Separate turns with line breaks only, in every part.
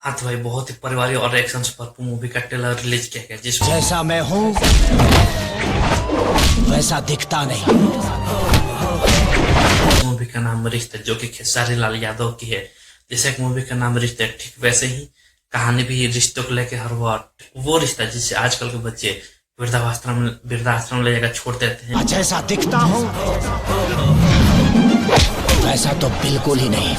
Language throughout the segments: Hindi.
हाँ तो भाई बहुत ही पारिवारिक और एक्शन भरपूर मूवी का ट्रेलर रिलीज किया गया जिसमें
जैसा मैं हूँ वैसा दिखता नहीं।
मूवी का नाम रिश्ते जो कि खेसारी लाल यादव की है। जैसे एक मूवी का नाम रिश्ते ठीक वैसे ही कहानी भी रिश्तों को लेकर हर वो रिश्ता जिससे आजकल के बच्चे वृद्धाश्रम ले जाकर छोड़ देते हैं।
जैसा दिखता हूँ वैसा तो बिल्कुल ही नहीं।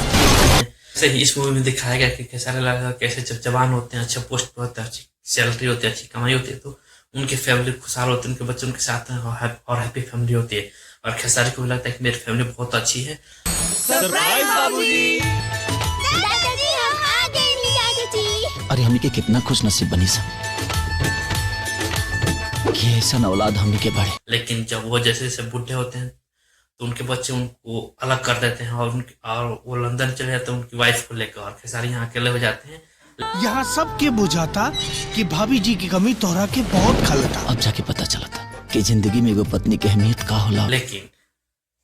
ऐसे ही इस मूवी में दिखाया गया कि खेसारी लाल यादव कैसे जब जवान होते हैं, अच्छे पोस्ट पर होते हैं, अच्छी सैलरी होती है, अच्छी कमाई होती है, तो उनकी फैमिली खुशहाल होती है, उनके बच्चे उनके साथ हैं और हैप्पी फैमिली होती है। और खेसारी को भी लगता है कि मेरी फैमिली बहुत अच्छी है।
सरप्राइज बाबूजी।
दादाजी हम आ गए नी दादाजी।
अरे हमनी के कितना खुश नसीब बनी सब कि ऐसा औलाद हमनी के बड़े।
लेकिन जब वो जैसे जैसे बूढ़े होते हैं तो उनके बच्चे उनको अलग कर देते हैं और वो लंदन चले जाते हैं उनकी वाइफ को लेकर, और खेसारी यहाँ अकेले हो जाते हैं।
यहाँ सबके बुझाता कि भाभी जी की कमी तोहरा के बहुत खलता।
अब जाके पता चला था कि जिंदगी में एगो पत्नी की अहमियत का होला।
लेकिन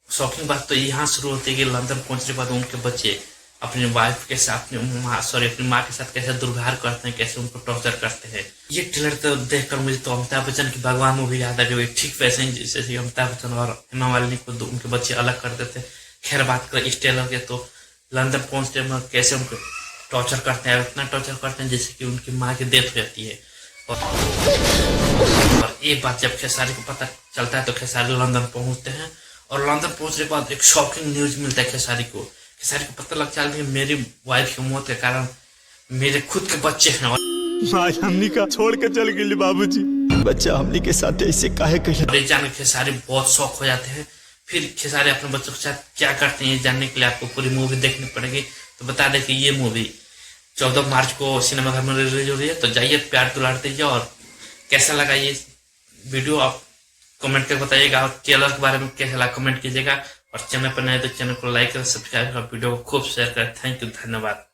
शॉकिंग बात तो यहाँ शुरू होती है कि लंदन पहुंचने के बाद उनके बच्चे अपनी वाइफ के साथ अपनी माँ के साथ कैसे दुर्व्यवहार करते हैं, कैसे उनको टॉर्चर करते हैं। ये ट्रेलर तो देखकर मुझे तो अमिताभ बच्चन की भगवान मूवी याद आ गई। ठीक वैसे ही जैसे अमिताभ बच्चन और हेमा मालिनी को उनके बच्चे अलग कर देते। खैर बात कर इस ट्रेलर के, तो लंदन पहुंचते में कैसे उनको टॉर्चर करते हैं, इतना टॉर्चर करते हैं जैसे कि उनकी माँ की डेथ हो जाती है। और एक बात जब खेसारी को पता चलता है तो खेसारी लंदन पहुंचते हैं, और लंदन पहुंचने के बाद एक शॉकिंग न्यूज मिलता है खेसारी को पता लग जाता है मेरी वाइफ की मौत के कारण मेरे खुद के बच्चे हैं।
आज हमनी का छोड़ के चल गई बाबूजी।
बच्चा हमनी के साथ ऐसे काहे कहले।
जाने खेसारी बहुत शौक हो जाते हैं। फिर खेसारी अपने बच्चों के साथ क्या करते हैं जानने के लिए आपको पूरी मूवी देखनी पड़ेगी। तो बता दें कि ये मूवी 14 मार्च को सिनेमाघर में रिलीज हो रही है। तो जाइए प्यार दुलार दीजिए, और कैसा लगा ये वीडियो आप कमेंट करके बताइएगा, और ट्रेलर के बारे में कैसा लगा कमेंट कीजिएगा, और चैनल पर नए तो चैनल को लाइक करें, सब्सक्राइब करें, वीडियो को खूब शेयर करें। थैंक यू, धन्यवाद।